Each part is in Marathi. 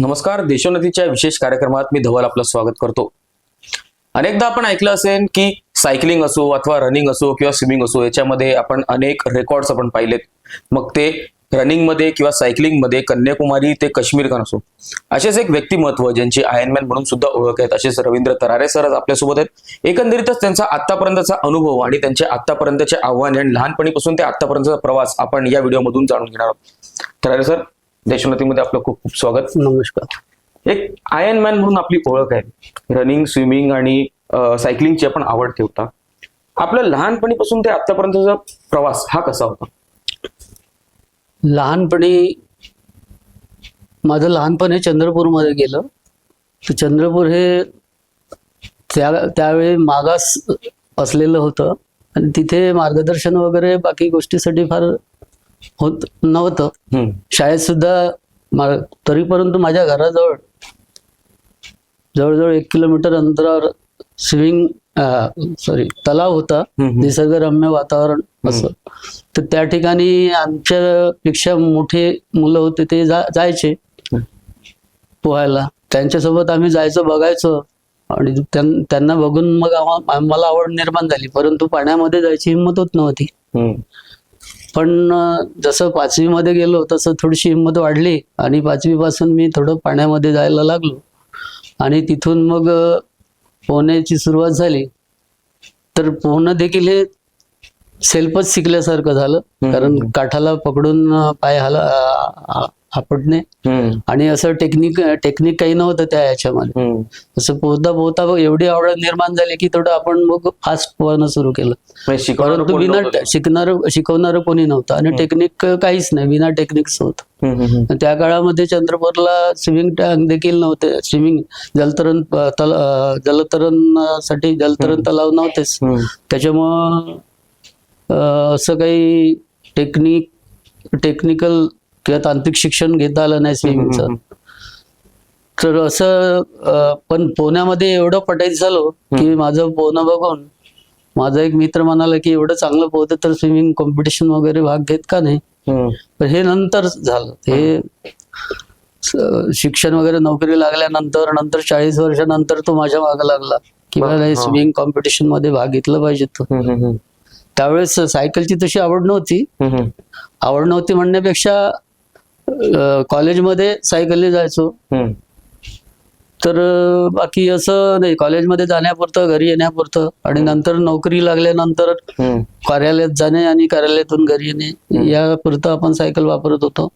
नमस्कार. देशोन्नतीच्या विशेष कार्यक्रमात मी धवल आपलं स्वागत करतो. अनेकदा आपण ऐकलं असेल की सायकलिंग असो अथवा रनिंग असो किंवा स्विमिंग असो, याच्यामध्ये आपण अनेक रेकॉर्ड्स आपण पाहिलेत. मग ते रनिंग मध्ये किंवा सायकलिंग मध्ये कन्याकुमारी ते काश्मीर असो, असेच एक व्यक्तिमत्व ज्यांची आयर्नमॅन म्हणून सुद्धा ओळख आहेत, असेच रवींद्र तरारे सर आपल्यासोबत आहेत. एकंदरीतच त्यांचा आतापर्यंतचा अनुभव आणि त्यांचे आतापर्यंतचे आव्हान आणि लहानपणीपासून ते आतापर्यंतचा प्रवास आपण या व्हिडिओमधून जाणून घेणार आहोत. तरारे सर, देशोन्नतीमध्ये आपलं खूप खूप स्वागत. नमस्कार. एक आयर्नमॅन म्हणून आपली ओळख आहे. रनिंग, स्विमिंग आणि सायकलिंगची आपण आवड ठेवता. आपलं लहानपणीपासून ते आतापर्यंतचा प्रवास हा कसा होता? माझं लहानपण हे चंद्रपूरमध्ये गेलं. तर चंद्रपूर हे त्यावेळी मागास असलेलं होतं आणि तिथे मार्गदर्शन वगैरे बाकी गोष्टीसाठी फार होत नव्हतं. शाळेत सुद्धा तरी परंतु माझ्या घराजवळ जवळजवळ 1 किलोमीटर अंतरावर तलाव होता, निसर्गरम्य वातावरण असं. तर त्या ठिकाणी आमच्यापेक्षा मोठे मुलं होते ते जायचे पोहायला. त्यांच्यासोबत आम्ही जायचो, बघायचो आणि त्यांना बघून मग मला आवड निर्माण झाली. परंतु पाण्यामध्ये जायची हिंमत होत नव्हती. पण जसं 5वी मध्ये गेलो तसं थोडीशी हिंमत वाढली आणि 5वी पासून मी थोडं पाण्यामध्ये जायला लागलो आणि तिथून मग पोहण्याची सुरुवात झाली. तर पोहणं देखील हे सेल्फच शिकल्यासारखं झालं, कारण काठाला पकडून पाय आपटणे आणि असं टेक्निक काही नव्हतं त्या याच्यामध्ये. असं पोहता पोहता एवढी आवड निर्माण झाली की थोडं आपण मग फास्ट पोहणं सुरू केलं. परंतु विना शिकवणारं कोणी नव्हतं आणि टेक्निक काहीच नाही, विना टेक्निक्स होत. त्या काळामध्ये चंद्रपूरला स्विमिंग टँक देखील नव्हते. जलतरणसाठी जलतरण तलाव नव्हतेच. त्याच्यामुळं असं काही टेक्निकल किंवा तांत्रिक शिक्षण घेता आलं नाही स्विमिंगचं. तर असं पण पोहण्यामध्ये एवढं पटायचं झालो की माझं पोहणं बघून माझा एक मित्र म्हणाला की एवढं चांगलं पोहतं तर स्विमिंग कॉम्पिटिशन वगैरे भाग घेत का नाही. पण हे नंतर झालं. हे शिक्षण वगैरे नोकरी लागल्यानंतर 40 वर्षानंतर तो माझ्या मागे लागला की मला स्विमिंग कॉम्पिटिशन मध्ये भाग घेतला पाहिजे. तो त्यावेळेस सायकलची तशी आवड नव्हती म्हणण्यापेक्षा कॉलेजमध्ये सायकलने जायचो. तर बाकी असं नाही, कॉलेजमध्ये जाण्यापुरतं, घरी येण्यापुरतं आणि नंतर नोकरी लागल्यानंतर कार्यालयात जाणे आणि कार्यालयातून घरी येणे यापुरतं आपण सायकल वापरत होतो.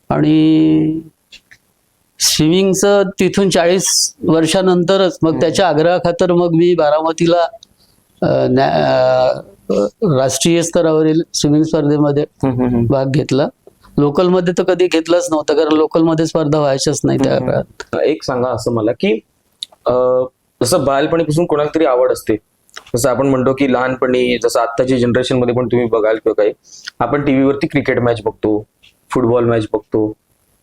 आणि स्विमिंगचं तिथून 40 वर्षानंतरच मग त्याच्या आग्रहाखातर मग मी बारामतीला राष्ट्रीय स्तरावरील स्विमिंग स्पर्धेमध्ये भाग घेतला. लोकलमध्ये तर कधी घेतलंच नव्हतं, कारण लोकलमध्ये स्पर्धा व्हायच्याच नाही त्या काळात. एक सांगा असं मला की जसं बालपणीपासून कोणाला तरी आवड असते, जसं आपण म्हणतो की लहानपणी, जसं आत्ताची जनरेशन मध्ये पण तुम्ही बघाल किंवा काही, आपण टीव्हीवरती क्रिकेट मॅच बघतो, फुटबॉल मॅच बघतो.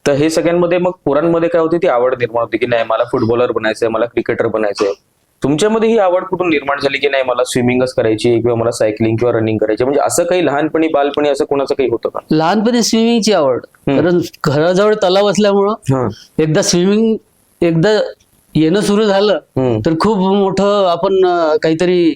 तर हे सगळ्यांमध्ये मग पोरांमध्ये काय होते, ती आवड निर्माण होते की नाही मला फुटबॉलर बनायचंय, मला क्रिकेटर बनायचंय. तुमच्यामध्ये ही आवड कुठून निर्माण झाली की नाही मला स्विमिंगच करायची किंवा मला सायकलिंग किंवा रनिंग करायची? म्हणजे असं काही लहानपणी बालपणी असं कोणाचं काही होतं का? लहानपणी स्विमिंगची आवड, कारण घराजवळ तलाव असल्यामुळं एकदा येणं सुरू झालं तर खूप मोठं आपण काहीतरी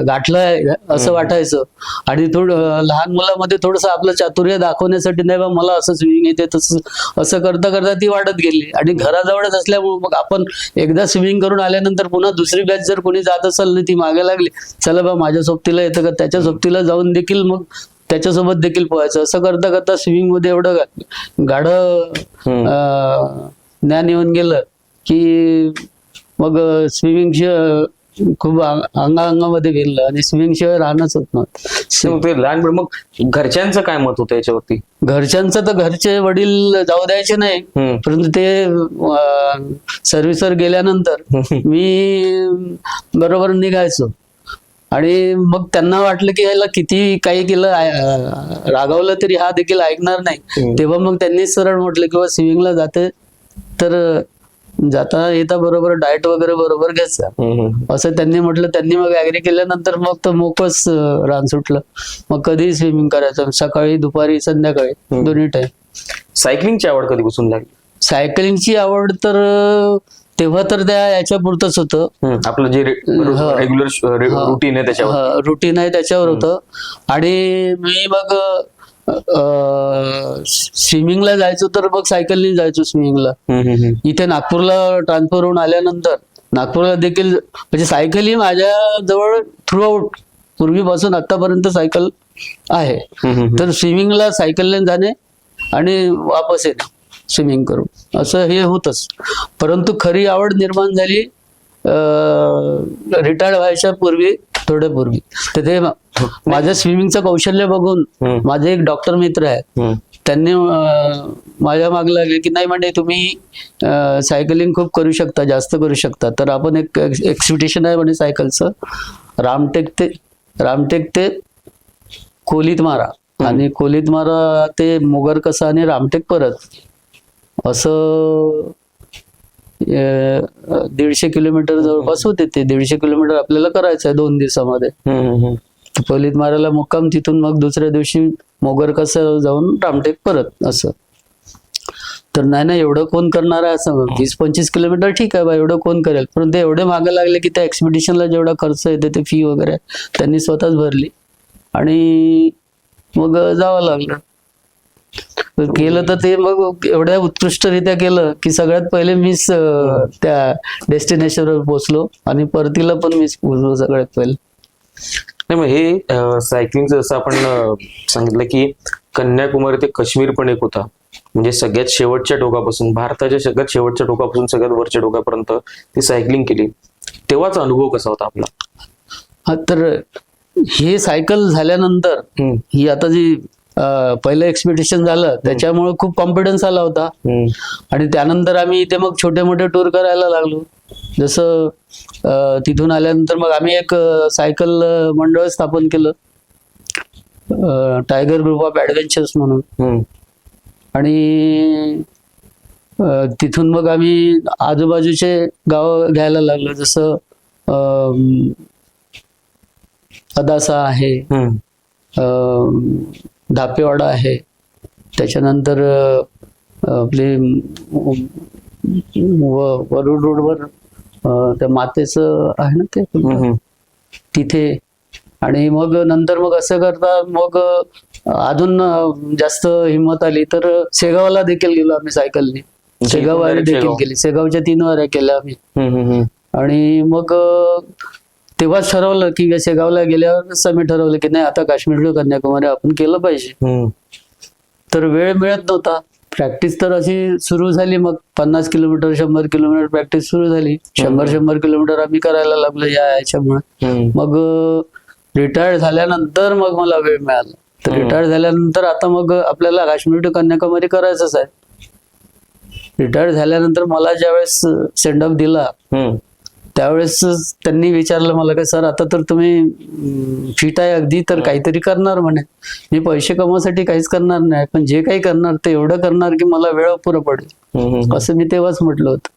गाठलंय असं वाटायचं. आणि थोडं लहान मुलामध्ये थोडस आपलं चातुर्य दाखवण्यासाठी नाही बा मला असं स्विमिंग येते तसं, असं करता करता ती वाढत गेली. आणि घराजवळच असल्यामुळे मग आपण एकदा स्विमिंग करून आल्यानंतर पुन्हा दुसरी बॅच जर कोणी जात असेल ना, ती मागे लागली, चला बा माझ्या सोबतीला येतं का, त्याच्या सोबतीला जाऊन देखील मग त्याच्यासोबत देखील पोहायचं. असं करता करता स्विमिंग मध्ये एवढं गाढ ज्ञान येऊन गेलं की मग स्विमिंग खूप अंगामध्ये गेलं आणि स्विमिंग शिवाय राहणंच होत नव्हतं. ते लहानपणी मग घरच्यांचं काय मत होतं याच्यावरती? घरच्यांचं तर घरचे वडील जाऊ द्यायचे नाही, परंतु ते सर्व्हिसवर गेल्यानंतर मी बरोबर निघायचो. आणि मग त्यांना वाटलं की याला किती काही केलं, रागावलं तरी हा देखील ऐकणार नाही. तेव्हा मग त्यांनी सरळ म्हटलं किंवा स्विमिंगला जाते तर जाता येता बरोबर डाएट वगैरे बरोबर घ्यायचं असं त्यांनी म्हटलं. त्यांनी मग ऍग्री केल्यानंतर मग तर मोकळच रान सुटलं. मग कधी स्विमिंग करायचं, सकाळी दुपारी संध्याकाळी दोन्ही टाइम. सायकलिंगची आवड कधीपासून लागली? सायकलिंगची आवड तर तेव्हा तर त्या याच्या पुरतच होतं. आपलं जे रेग्युलर रुटीन आहे त्याच्यावर. रुटीन आहे त्याच्यावर होतं. आणि मी मग स्विमिंगला जायचो तर मग सायकलने जायचो स्विमिंगला. इथे नागपूरला ट्रान्सफर होऊन आल्यानंतर नागपूरला देखील म्हणजे सायकल ही माझ्या जवळ थ्रू आउट पूर्वीपासून आतापर्यंत सायकल आहे. तर स्विमिंगला सायकलने जाणे आणि वापस येणे स्विमिंग करून असं हे होतच. परंतु खरी आवड निर्माण झाली रिटायर्ड व्हायच्या पूर्वी, थोड्यापूर्वी. तर ते माझं स्विमिंगचं कौशल्य बघून माझे एक डॉक्टर मित्र आहे, त्यांनी माझ्या मागे लागले की नाही म्हणजे तुम्ही सायकलिंग खूप करू शकता, जास्त करू शकता. तर आपण एक एक्सपिटिशन आहे म्हणे सायकलचं, रामटेक ते कोलीत मारा आणि कोलीत मारा ते मोगर कसा आणि रामटेक परत असं 150 किलोमीटर जवळपास होते. ते 150 किलोमीटर आपल्याला करायचं आहे 2 दिवसामध्ये. कोलीत मारायला मुक्काम, तिथून मग दुसऱ्या दिवशी मोगर कसं जाऊन रामटेक परत असं. तर नाही एवढं कोण करणार आहे असं. 20-25 किलोमीटर ठीक आहे बा, एवढं कोण करेल. परंतु एवढे मागे लागले की त्या एक्सपिडिशनला जेवढा खर्च येते ते फी वगैरे त्यांनी स्वतःच भरली आणि मग जावं लागलं. केलं तर ते मग एवढ्या उत्कृष्टरित्या केलं की सगळ्यात पहिले मीच त्या डेस्टिनेशनवर पोहोचलो आणि परतीला पण मीच पोहोचलो सगळ्यात पहिले. नाही, मग हे सायकलिंगचं जसं आपण सांगितलं की कन्याकुमारी ते काश्मीर पण एक होता, म्हणजे सगळ्यात शेवटच्या टोकापासून, भारताच्या सगळ्यात शेवटच्या टोकापासून सगळ्यात वरच्या टोकापर्यंत ती सायकलिंग केली. तेव्हाचा अनुभव कसा होता आपला? हा, तर हे सायकल झाल्यानंतर ही आता जी पहिलं एक्सपिडिशन झालं त्याच्यामुळे खूप कॉन्फिडन्स आला होता. आणि त्यानंतर आम्ही इथे मग छोटे मोठे टूर करायला लागलो. जसं तिथून आल्यानंतर मग आम्ही एक सायकल मंडळ स्थापन केलं, टायगर ग्रुप ऑफ ऍडव्हेंचर्स म्हणून. आणि तिथून मग आम्ही आजूबाजूचे गाव घ्यायला लागलो, जसं अदासा आहे, धापेवाडा आहे, त्याच्यानंतर आपले वरुड रोडवर त्या मातेचं आहे ना ते तिथे. आणि मग नंतर मग असं करता मग अजून जास्त हिंमत आली तर शेगावला देखील गेलो आम्ही सायकलने. शेगाव वारी देखील केली, शेगावच्या 3 वाऱ्या केल्या आम्ही. आणि मग तेव्हाच ठरवलं की शेगावला गेल्यावर आम्ही ठरवलं की नाही आता काश्मीर टू कन्याकुमारी आपण केलं पाहिजे. तर वेळ मिळत नव्हता. प्रॅक्टिस तर अशी सुरू झाली, मग 50 किलोमीटर 100 किलोमीटर प्रॅक्टिस सुरू झाली. 100 किलोमीटर आम्ही करायला लागलो याच्यामुळे. मग रिटायर्ड झाल्यानंतर मग मला वेळ मिळाला. तर रिटायर्ड झाल्यानंतर आता मग आपल्याला काश्मीर टू कन्याकुमारी करायचंच आहे. रिटायर्ड झाल्यानंतर मला ज्यावेळेस सेंड ऑफ दिला त्यावेळेस त्यांनी विचारलं मला की सर आता तर तुम्ही फिट आहे अगदी, तर काहीतरी करणार म्हणे. मी पैसे कमवण्यासाठी काहीच करणार नाही, पण जे काही करणार ते एवढं करणार की मला वेळ पुरं पडेल, असं मी तेव्हाच म्हटलं होतं.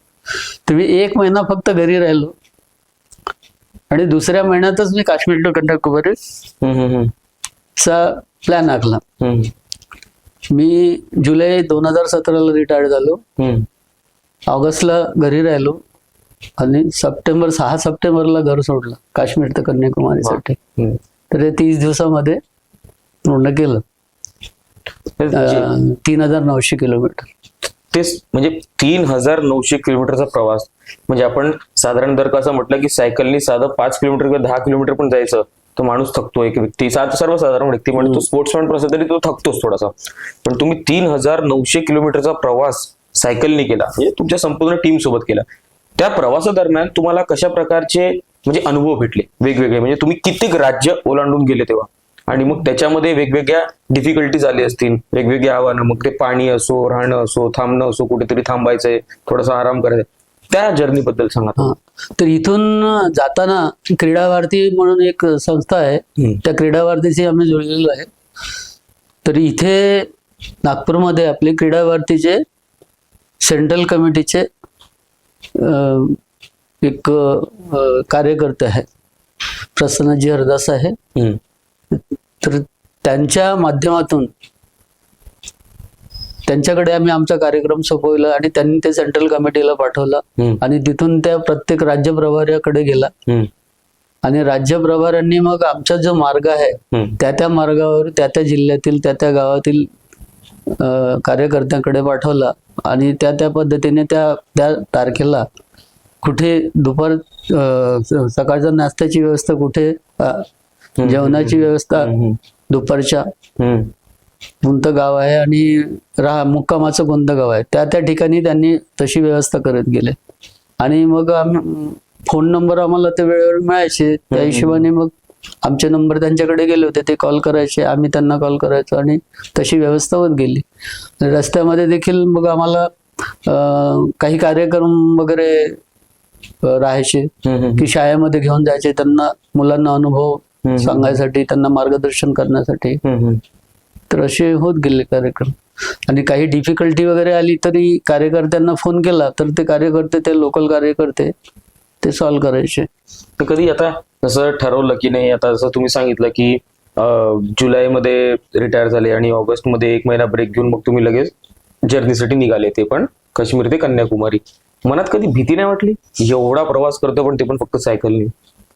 तर मी 1 महिना फक्त घरी राहिलो आणि दुसऱ्या महिन्यातच मी काश्मीर टू कन्याकुमारी चा प्लॅन आखला. मी जुलै 2017ला रिटायर्ड झालो. ऑगस्टला घरी राहिलो आणि 6 सप्टेंबरला घर सोडलं काश्मीर ते कन्याकुमारीसाठी. तर हे 30 दिवसामध्ये पूर्ण केलं. 3900 किलोमीटर. तेच म्हणजे 3900 किलोमीटरचा प्रवास. म्हणजे आपण साधारण जर कसं म्हटलं की सायकलनी साधं 5 किलोमीटर किंवा 10 किलोमीटर पण जायचं तो माणूस थकतो. एक व्यक्ती, सर्वसाधारण व्यक्ती म्हणजे तो स्पोर्ट्समॅन पण असेल तरी तो थकतोच थोडासा. पण तुम्ही 3900 किलोमीटरचा प्रवास सायकलनी केला, म्हणजे तुमच्या संपूर्ण टीम सोबत केला. त्या प्रवासादरम्यान तुम्हाला कशा प्रकारचे म्हणजे अनुभव भेटले वेगवेगळे? म्हणजे तुम्ही कित्येक राज्य ओलांडून गेले तेव्हा, आणि मग त्याच्यामध्ये वेगवेगळ्या डिफिकल्टीज आली असतील, वेगवेगळी आव्हानं. मग ते पाणी असो, राहणं असो, थांबणं असो, कुठेतरी थांबायचंय, थोडासा आराम करायचा, त्या जर्नी बद्दल सांगा. तर इथून जाताना क्रीडा भारती म्हणून एक संस्था आहे, त्या क्रीडा भारतीशी आम्ही जुळलेलो आहे. तर इथे नागपूरमध्ये आपले क्रीडा भारतीचे सेंट्रल कमिटीचे एक कार्यकर्ते आहे, प्रसन्नजी हरदास आहे. तर त्यांच्या माध्यमातून त्यांच्याकडे आम्ही आमचा कार्यक्रम सोपवला आणि त्यांनी ते सेंट्रल कमिटीला पाठवला आणि तिथून त्या प्रत्येक राज्य प्रभाऱ्याकडे गेला आणि राज्य प्रभाऱ्यांनी मग आमचा जो मार्ग आहे त्या मार्गावर त्या जिल्ह्यातील त्या गावातील कार्यकर्त्यांकडे पाठवला आणि त्या पद्धतीने त्या तारखेला कुठे दुपार सकाळच्या नाश्त्याची व्यवस्था, कुठे जेवणाची व्यवस्था दुपारच्या कोणतं गाव आहे आणि मुक्कामाचं कोणतं गाव आहे त्या ठिकाणी त्यांनी तशी व्यवस्था करत गेले. आणि मग फोन नंबर आम्हाला ते वेळेवर मिळायचे, त्या हिशोबाने मग आमचे नंबर त्यांच्याकडे गेले होते, ते कॉल करायचे, आम्ही त्यांना कॉल करायचो आणि तशी व्यवस्था होत गेली. रस्त्यामध्ये देखील मग आम्हाला काही कार्यक्रम वगैरे राहायचे की शाळेमध्ये घेऊन जायचे, त्यांना मुलांना अनुभव सांगायसाठी, त्यांना मार्गदर्शन करण्यासाठी. तर असे होत गेले कार्यक्रम. आणि काही डिफिकल्टी वगैरे आली तरी कार्यकर्त्यांना फोन केला तर ते कार्यकर्ते, ते लोकल कार्यकर्ते ते सॉल्व्ह करायचे. तर कधी आता जसं ठरवलं की नाही, आता जसं तुम्ही सांगितलं की जुलैमध्ये रिटायर झाले आणि ऑगस्टमध्ये 1 महिना ब्रेक घेऊन मग तुम्ही लगेच जर्नीसाठी निघाले, ते पण काश्मीर ते कन्याकुमारी. मनात कधी भीती नाही वाटली, एवढा प्रवास करतो पण ते पण फक्त सायकलने?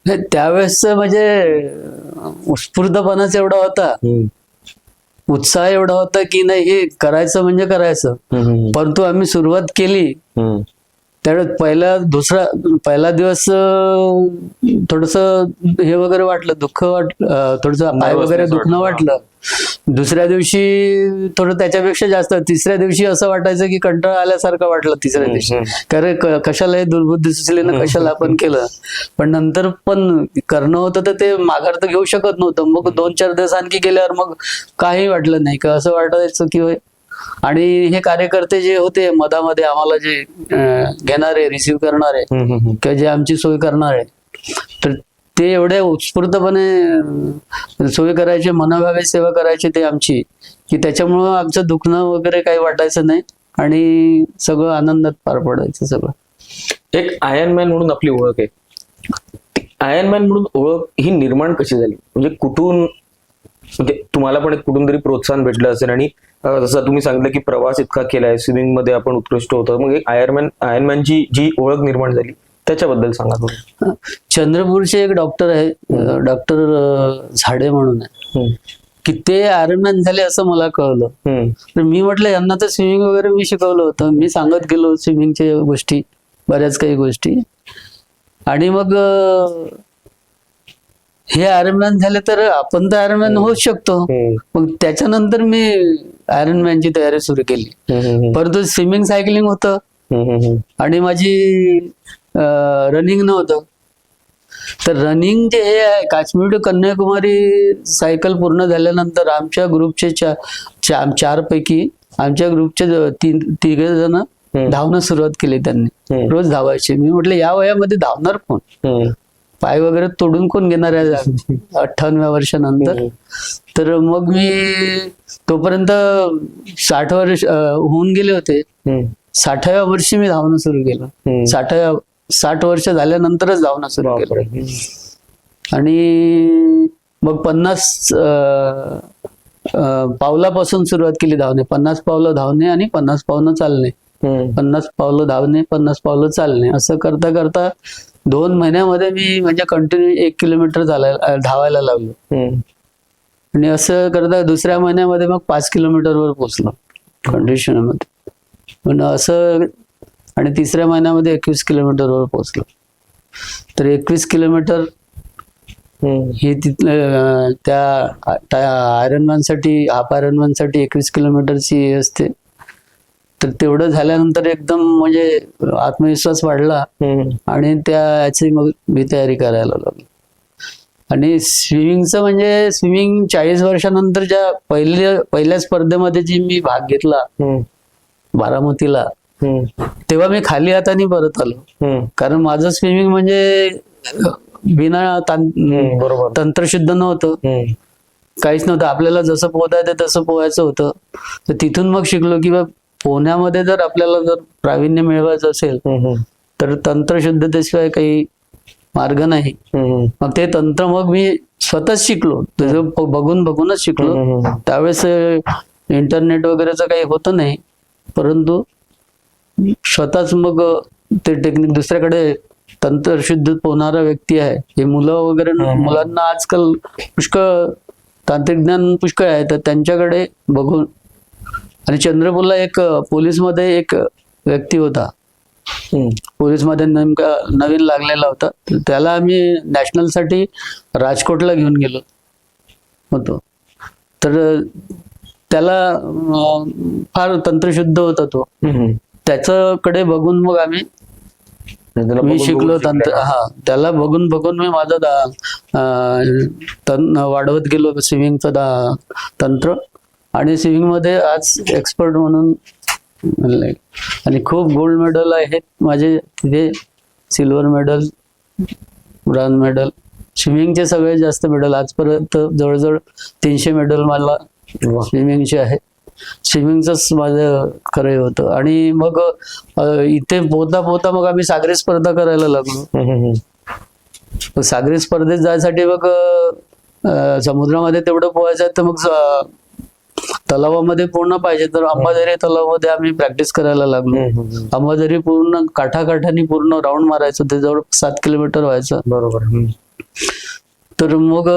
नाही, त्यावेळेस म्हणजे उत्स्फूर्तपणाच एवढा होता, उत्साह एवढा होता की नाही हे करायचं म्हणजे करायचं. परंतु आम्ही सुरुवात केली त्यावेळेस पहिला दिवस थोडस हे वगैरे वाटलं, दुःख वाटलं, थोडस पाय वगैरे दुखणं वाटलं. दुसऱ्या दिवशी थोडं त्याच्यापेक्षा जास्त, तिसऱ्या दिवशी असं वाटायचं की कंटाळा आल्यासारखं वाटलं तिसऱ्या दिवशी, कारण कशाला हे दुर्बुद्धी सुचली ना, कशाला आपण केलं. पण नंतर पण करणं होतं तर ते माघार तर घेऊ शकत नव्हतं. मग 2-4 दिवस आणखी गेल्यावर मग काही वाटलं नाही का, असं वाटायचं की आणि हे कार्यकर्ते जे होते मधामध्ये आम्हाला जे घेणारे, रिसिव्ह करणारे किंवा जे आमची सोय करणारे, तर ते एवढे उत्स्फूर्तपणे सोय करायचे, मनोभावे सेवा करायची ते आमची, की त्याच्यामुळं आमचं दुखणं वगैरे काही वाटायचं नाही आणि सगळं आनंदात पार पडायचं सगळं. एक आयर्नमॅन म्हणून आपली ओळख आहे, आयर्नमॅन म्हणून ओळख ही निर्माण कशी झाली? म्हणजे कुठून, म्हणजे तुम्हाला पण कुठून तरी प्रोत्साहन भेटलं असेल आणि जसं तुम्ही सांगितलं की प्रवास इतका केलाय, स्विमिंग मध्ये आपण उत्कृष्ट होतो, मग एक आयर्नमॅनची जी ओळख निर्माण झाली त्याच्याबद्दल सांगा थोडं. चंद्रपूरचे एक डॉक्टर आहे, डॉक्टर झाडे म्हणून आहे, की ते आयर्नमॅन झाले असं मला कळलं. तर मी म्हटलं यांना तर स्विमिंग वगैरे मी शिकवलं होतं, मी सांगत गेलो स्विमिंगच्या गोष्टी, बऱ्याच काही गोष्टी. आणि मग हे आयर्नमॅन झाले तर आपण तर आयर्नमॅन होऊच शकतो. मग त्याच्यानंतर मी आयर्नमॅनची तयारी सुरू केली. परंतु स्विमिंग, सायकलिंग होतं आणि माझी रनिंग नव्हतं. तर रनिंग जे हे आहे, काश्मीर टू कन्याकुमारी सायकल पूर्ण झाल्यानंतर आमच्या ग्रुपचे 4 पैकी आमच्या ग्रुपचे 3 जण धावणं सुरुवात केली त्यांनी, रोज धावायचे. मी म्हटलं या वयामध्ये धावणार कोण, पाय वगैरे तोडून कोण घेणार आहे 58व्या वर्षानंतर. तर मग मी तोपर्यंत 60 वर्ष होऊन गेले होते. 60व्या वर्षी मी धावणं सुरू केलं. 60 वर्ष झाल्यानंतरच धावणं सुरू केलं. आणि मग 50 पावलापासून सुरुवात केली धावणे. 50 पावलं धावणे आणि 50 पावलं चालणे, 50 पावलं धावणे, 50 पावलं चालणे, असं करता करता 2 महिन्यामध्ये मी म्हणजे कंटिन्यू 1 किलोमीटर धावायला लागलो. आणि असं करता दुसऱ्या महिन्यामध्ये मग 5 किलोमीटरवर पोहोचलो कंडिशनमध्ये. पण असं, आणि तिसऱ्या महिन्यामध्ये 21 किलोमीटरवर पोहोचलो. तर 21 किलोमीटर हे तिथलं त्या आयर्नमॅनसाठी, हाफ आयर्नमॅनसाठी 21 किलोमीटरची हे असते. तर तेवढं झाल्यानंतर एकदम म्हणजे आत्मविश्वास वाढला आणि याची मग मी तयारी करायला लागलो. आणि स्विमिंगचं म्हणजे स्विमिंग 40 वर्षानंतरच्या पहिल्या स्पर्धेमध्ये जी मी भाग घेतला बारामतीला, तेव्हा मी खाली हाताने परत आलो. कारण माझं स्विमिंग म्हणजे बिना तंत्रशुद्ध नव्हतं, काहीच नव्हतं. आपल्याला जसं पोहता येतं तसं पोहायचं होतं. तर तिथून मग शिकलो की पोहण्यामध्ये जर आपल्याला जर प्रावीण्य मिळवायचं असेल तर तंत्रशुद्धतेशिवाय काही मार्ग नाही. मग ते तंत्र मग मी स्वतःच शिकलो, बघूनच शिकलो. त्यावेळेस इंटरनेट वगैरेचं काही होतं नाही, परंतु स्वतःच मग ते टेक्निक दुसऱ्याकडे तंत्रशुद्ध पोहणारा व्यक्ती आहे, हे मुलं वगैरे मुलांना आजकाल पुष्कळ तांत्रिक ज्ञान पुष्कळ आहे, तर त्यांच्याकडे बघून. आणि चंद्रपूरला एक पोलीसमध्ये एक व्यक्ती होता, पोलीसमध्ये नेमका नवीन लागलेला होता, तर त्याला आम्ही नॅशनलसाठी राजकोटला घेऊन गेलो होतो. तर त्याला फार तंत्रशुद्ध होता तो, त्याच्याकडे बघून मग मी शिकलो तंत्र. त्याला बघून मी माझं वाढवत गेलो स्विमिंगचं तंत्र, आणि स्विमिंग मध्ये आज एक्सपर्ट म्हणून म्हणलंय. आणि खूप गोल्ड मेडल आहेत माझे तिथे, सिल्वर मेडल, ब्रॉन्झ मेडल, स्विमिंगचे सगळ्यात जास्त मेडल आजपर्यंत जवळजवळ 300 मेडल मला स्विमिंगचे आहे. स्विमिंगच माझं खरं होतं. आणि मग इथे पोहता मग आम्ही सागरी स्पर्धा करायला लागलो. सागरी स्पर्धेत जायसाठी मग समुद्रामध्ये तेवढं पोहायचं तर मग तलावामध्ये पूर्ण पाहिजे, तर अंबाझरी तलावामध्ये आम्ही प्रॅक्टिस करायला लागलो. अंबाझरी पूर्ण काठाकाठानी पूर्ण राऊंड मारायचं, ते जवळ 7 किलोमीटर व्हायचं. बरोबर. तर मग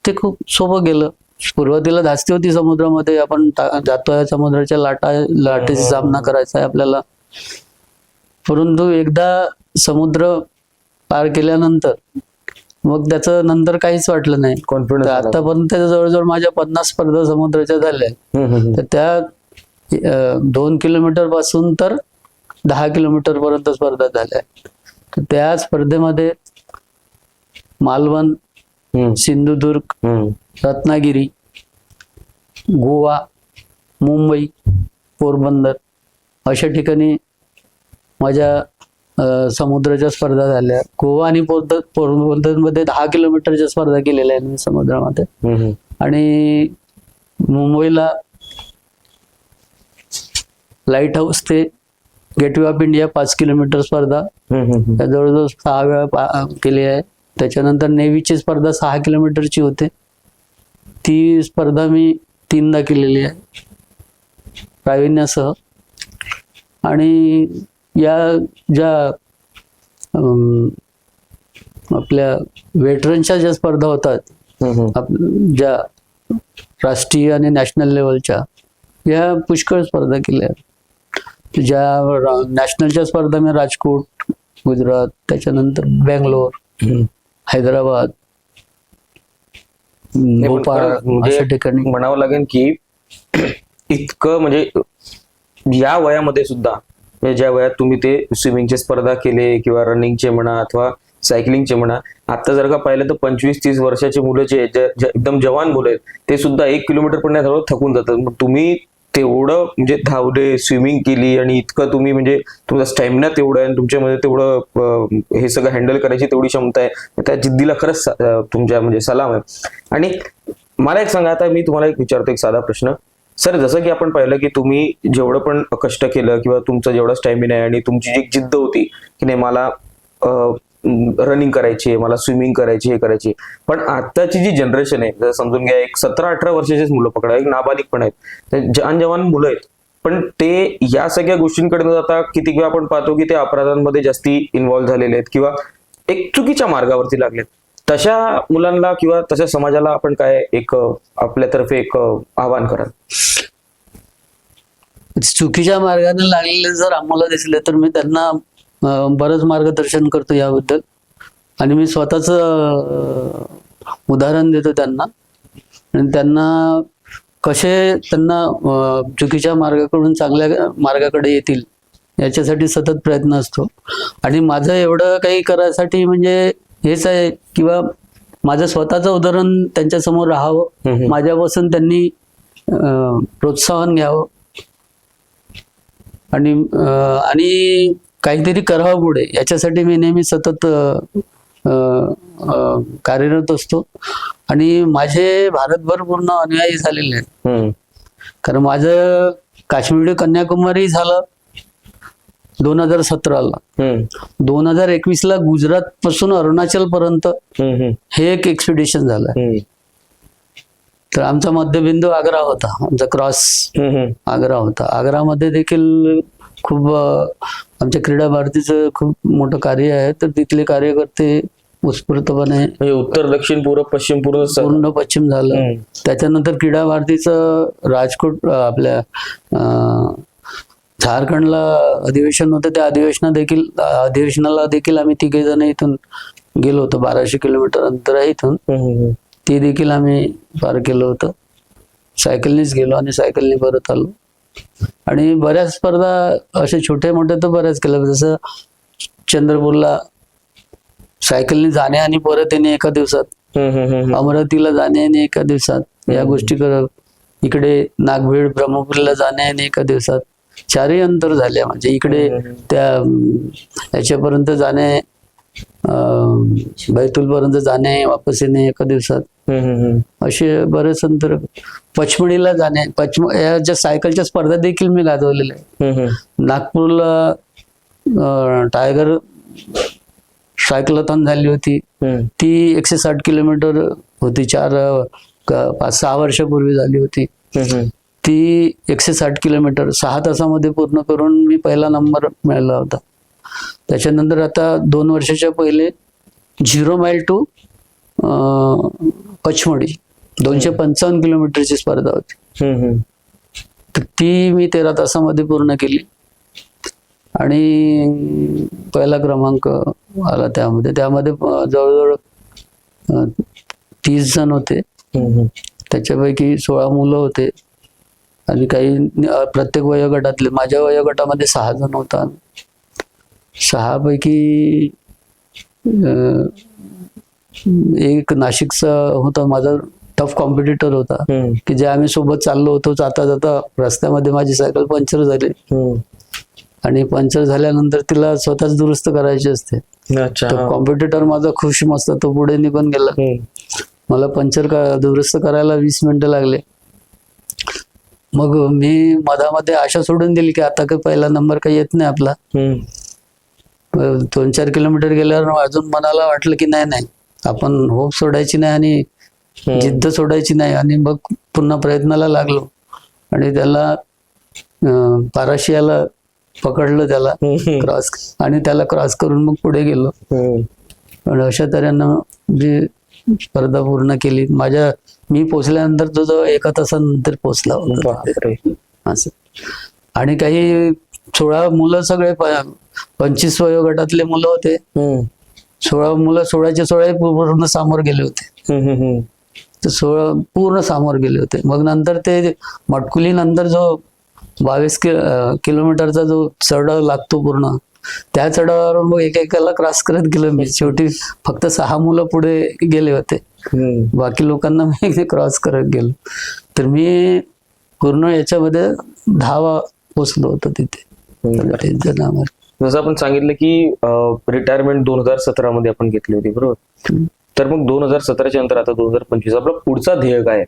ते खूप सोपं गेलं. सुरुवातीला धास्ती होती समुद्रामध्ये, आपण जातोय समुद्राच्या लाटेचा सामना करायचा आहे आपल्याला, परंतु एकदा समुद्र पार केल्यानंतर मग त्याचं नंतर काहीच वाटलं नाही. कॉन्फिडन्स आतापर्यंत जवळजवळ माझ्या 50 स्पर्धा समुद्राच्या झाल्या. तर त्या 2 किलोमीटर पासून तर 10 किलोमीटर पर्यंत स्पर्धा झाल्या. तर त्या स्पर्धेमध्ये मालवण, सिंधुदुर्ग, रत्नागिरी, गोवा, मुंबई, पोरबंदर अशा ठिकाणी माझ्या समुद्राच्या स्पर्धा झाल्या. गोवा आणि पोरबंदर मध्ये 10 किलोमीटरच्या स्पर्धा केलेल्या आहेत मी समुद्रामध्ये. आणि मुंबईला लाईट हाऊस ते गेटवे ऑफ इंडिया 5 किलोमीटर स्पर्धा जवळजवळ 6 वेळा केली आहे. त्याच्यानंतर नेव्हीची स्पर्धा 6 किलोमीटरची होते, ती स्पर्धा मी 3दा केलेली आहे प्रावीण्यासह. आणि या ज्या आपल्या वेटरनच्या ज्या स्पर्धा होतात, ज्या राष्ट्रीय आणि नॅशनल लेवलच्या, या पुष्कळ स्पर्धा केल्या. ज्या नॅशनलच्या स्पर्धा मी राजकोट, गुजरात, त्याच्यानंतर बेंगलोर, हैदराबाद, भोपाळ अशा ठिकाणी. म्हणावं लागेल की इतकं म्हणजे या वयामध्ये सुद्धा, ज्या वयात तुम्ही ते स्विमिंगचे स्पर्धा केले किंवा रनिंगचे म्हणा अथवा सायकलिंगचे म्हणा, आता जर का पाहिलं तर 25-30 वर्षाचे मुलं जे एकदम जवान मुलं आहेत, ते सुद्धा 1 किलोमीटर पण नाही थकून जातात. मग तुम्ही तेवढं म्हणजे धावले, स्विमिंग केली, आणि इतकं तुम्ही म्हणजे तुमचा स्टॅमिना तेवढा आहे, तुमच्यामध्ये तेवढं हे सगळं हँडल करायची तेवढी क्षमता आहे, त्या जिद्दीला खरंच तुमच्या म्हणजे सलाम आहे. आणि मला एक सांगा, आता मी तुम्हाला एक विचारतो एक साधा प्रश्न. सर, जसं की आपण पाहिलं की तुम्ही जेवढं पण कष्ट केलं किंवा तुमचा जेवढा स्टॅमिना आहे आणि तुमची जी जिद्द होती की नाही मला रनिंग करायची आहे, मला स्विमिंग करायची, हे करायची, पण आताची जी जनरेशन आहे, जर समजून घ्या एक 17-18 वर्षाचीच मुलं पकडा, एक नाबालिक पण आहेत, जवान मुलं आहेत, पण ते या सगळ्या गोष्टींकडे न जाता किती वेळा आपण पाहतो की ते अपराधांमध्ये जास्ती इन्व्हॉल्व्ह झालेले आहेत किंवा एक चुकीच्या मार्गावरती लागलेत. तशा मुलांना किंवा तशा समाजाला आपण काय एक आपल्यातर्फे एक आवाहन कराल? चुकीच्या मार्गाने लागलेले जर आम्हाला दिसले तर मी त्यांना बरंच मार्गदर्शन करतो याबद्दल. आणि मी स्वतःच उदाहरण देतो त्यांना, आणि त्यांना कसे चुकीच्या मार्गाकडून चांगल्या मार्गाकडे येतील याच्यासाठी सतत प्रयत्न असतो. आणि माझं एवढं काही करायसाठी म्हणजे हेच आहे किंवा माझं स्वतःचं उदाहरण त्यांच्या समोर राहावं, माझ्यापासून त्यांनी प्रोत्साहन घ्यावं आणि काहीतरी करावं पुढे, याच्यासाठी मी नेहमी सतत कार्यरत असतो. आणि माझे भारतभर पूर्ण अनुयायी झालेले आहेत, कारण माझं काश्मीर टू कन्याकुमारी झालं 2017ला. 2021ला गुजरात पासून अरुणाचल पर्यंत हे एक एक्सपिडिशन झालं. तर आमचा मध्यबिंदू आग्रा होता, आमचा क्रॉस आग्रा होता. आग्रामध्ये देखील खूप आमच्या क्रीडा भारतीचं खूप मोठं कार्य आहे. तर तिथले कार्यकर्ते उत्स्फूर्तपणे म्हणजे उत्तर दक्षिण पूर्व पश्चिम पूर्ण पश्चिम झालं. त्याच्यानंतर क्रीडा भारतीचं राजकोट आपल्या झारखंडला अधिवेशन होतं. त्या अधिवेशनाला देखील आम्ही 3 जण इथून गेलो होतो. 1200 किलोमीटर अंतर आहे इथून. ते देखील आम्ही पार केलं होतं. सायकलनीच गेलो आणि सायकलनी परत आलो. आणि बऱ्याच स्पर्धा असे छोटे मोठे तर बऱ्याच केल्या. जसं चंद्रपूरला सायकलनी जाणे आणि परत येणे एका दिवसात, अमरावतीला जाणे आणि एका दिवसात, या गोष्टी करत. इकडे नागभीड ब्रह्मपुरीला जाणे आणि एका दिवसात. 4 अंतर झाले. म्हणजे इकडे त्या याच्यापर्यंत जाणे, बैतूल पर्यंत जाणे वापस येणे एका दिवसात, असे बरेच अंतर. पचमढीला जाणे, या ज्या सायकलच्या स्पर्धा देखील मी गाजवलेल्या आहे. नागपूरला टायगर सायकलॉथॉन झाली होती. ती 160 किलोमीटर होती. 5-6 वर्षापूर्वी झाली होती. ती 160 किलोमीटर 6 तासामध्ये पूर्ण करून मी पहिला नंबर मिळाला होता. त्याच्यानंतर आता 2 वर्षाच्या पहिले 0 माईल टू पचमढी 255 किलोमीटरची स्पर्धा होती. तर ती मी 13 तासामध्ये पूर्ण केली आणि पहिला क्रमांक आला त्यामध्ये. जवळजवळ 30 जण होते. त्याच्यापैकी 16 मुलं होते आणि काही प्रत्येक वयोगटातले. माझ्या वयोगटामध्ये 6 जण होता. 6 पैकी एक नाशिकचा होता, माझा टफ कॉम्पिटिटर होता, की जे आम्ही सोबत चाललो होतो. जाता जाता रस्त्यामध्ये माझी सायकल पंक्चर झाली आणि पंक्चर झाल्यानंतर तिला स्वतःच दुरुस्त करायची असते. तो कॉम्पिटिटर माझा खुश मस्त, तो पुढे निघून गेला. मला पंक्चर दुरुस्त करायला 20 मिनिटं लागले. मग मी मधामध्ये आशा सोडून दिली की आता काही पहिला नंबर काही येत नाही आपला. 2-4 किलोमीटर गेल्यावर अजून मनाला वाटलं की नाही आपण होप सोडायची नाही आणि जिद्द सोडायची नाही. आणि मग पुन्हा प्रयत्नाला लागलो आणि त्याला पाराशियाला पकडलं, त्याला क्रॉस, आणि त्याला क्रॉस करून मग पुढे गेलो. आणि अशा तऱ्हेनं जी स्पर्धा पूर्ण केली. मी पोचल्यानंतर तो 1 तासानंतर पोचला होता असं. आणि काही 16 मुलं, सगळे 25 वयोगटातले मुलं होते. 16 मुलं 16चे 16 पूर्ण सामोर गेले होते. तर 16 पूर्ण सामोर गेले होते. मग नंतर ते मटकुली नंतर जो 22 किलोमीटरचा जो चढाव लागतो पूर्ण, त्या चढावावर मग एकेकाला क्रॉस करत गेलो मी. शेवटी फक्त 6 मुलं पुढे गेले होते, बाकी लोकांना मी क्रॉस करत गेलो. तर मी पूर्ण याच्यामध्ये 10वा पोचलो होतो तिथे. जसं आपण सांगितलं की रिटायरमेंट 2017 मध्ये आपण घेतली होती, बरोबर. तर मग 2017च्या नंतर आता 2025 आपला पुढचा ध्येय काय आहे?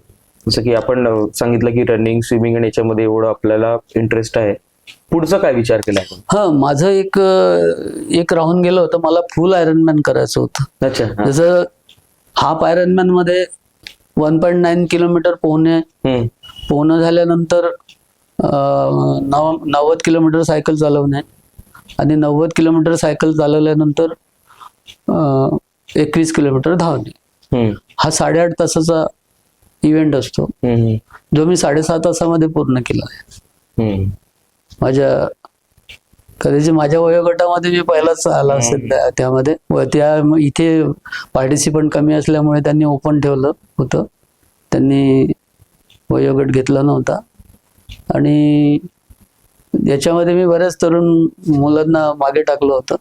जसं की आपण सांगितलं की रनिंग, स्विमिंग आणि याच्यामध्ये एवढं आपल्याला इंटरेस्ट आहे. पुढचा काय विचार केला आपण? हा, माझं एक राहून गेलं होतं. मला फुल आयरनमॅन करायचं होतं. अच्छा. जसं हाफ आयरनमॅन मध्ये 1.9 किलोमीटर पोहणं झाल्यानंतर 90 किलोमीटर सायकल चालवणे आणि 90 किलोमीटर सायकल चालवल्यानंतर 21 किलोमीटर धावणे. हा 8.5 तासाचा इव्हेंट असतो, जो मी 6.5 तासामध्ये पूर्ण केला आहे. कदाचित माझ्या वयोगटामध्ये मी पहिलाच आला असेल त्यामध्ये. इथे पार्टिसिपंट कमी असल्यामुळे त्यांनी ओपन ठेवलं होतं, त्यांनी वयोगट घेतला नव्हता. आणि याच्यामध्ये मी बऱ्याच तरुण मुलांना मागे टाकलं होतं.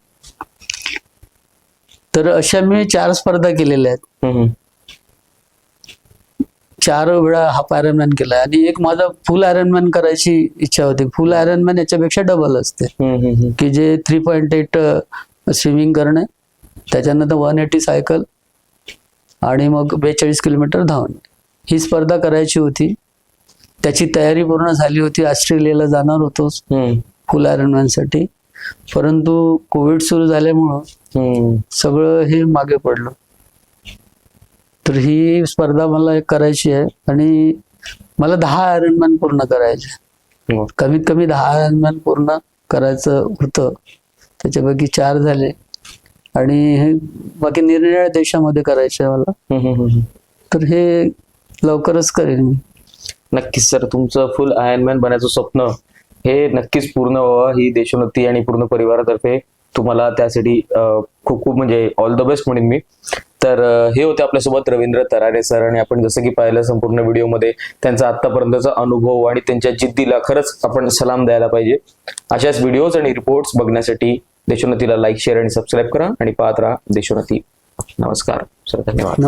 तर अशा मी 4 स्पर्धा केलेल्या आहेत. 4 वेळा हाफ आयरनमॅन केलाय आणि एक माझा फुल आयरनमॅन करायची इच्छा होती. फुल आयरनमॅन याच्यापेक्षा डबल असते, की जे 3.8 स्विमिंग करणे, त्याच्यानंतर 180 सायकल आणि मग 42 किलोमीटर धावणे. ही स्पर्धा करायची होती. त्याची तयारी पूर्ण झाली होती. ऑस्ट्रेलियाला जाणार होतोच फुल आयरनमॅन साठी, परंतु कोविड सुरू झाल्यामुळं सगळं हे मागे पडलं. तर ही स्पर्धा मला एक करायची आहे आणि मला 10 आयर्नमॅन पूर्ण करायचे. हो. कमीत कमी 10 आयर्नमॅन पूर्ण करायचं होतं. त्याच्यापैकी 4 झाले आणि हे बाकी निरनिराळ्या देशामध्ये करायचे आहे मला. तर हे लवकरच करेन मी. नक्कीच सर, तुमचं फुल आयर्नमॅन बनायचं स्वप्न हे नक्कीच पूर्ण व्हावं ही देशोन्नती आणि पूर्ण परिवारातर्फे तुम्हाला त्यासाठी खूप खूप म्हणजे ऑल द बेस्ट म्हणेन मी. तर हे होते आपल्यासोबत रवींद्र तरारे सर, आणि आपण जसं की पाहिलं संपूर्ण व्हिडिओमध्ये त्यांचा आतापर्यंतचा अनुभव आणि त्यांच्या जिद्दीला खरंच आपण सलाम द्यायला पाहिजे. अशाच व्हिडिओज आणि रिपोर्ट्स बघण्यासाठी देशोन्नतीला लाईक, शेअर आणि सबस्क्राईब करा आणि पाहत राहा देशोन्नती. नमस्कार सर, धन्यवाद.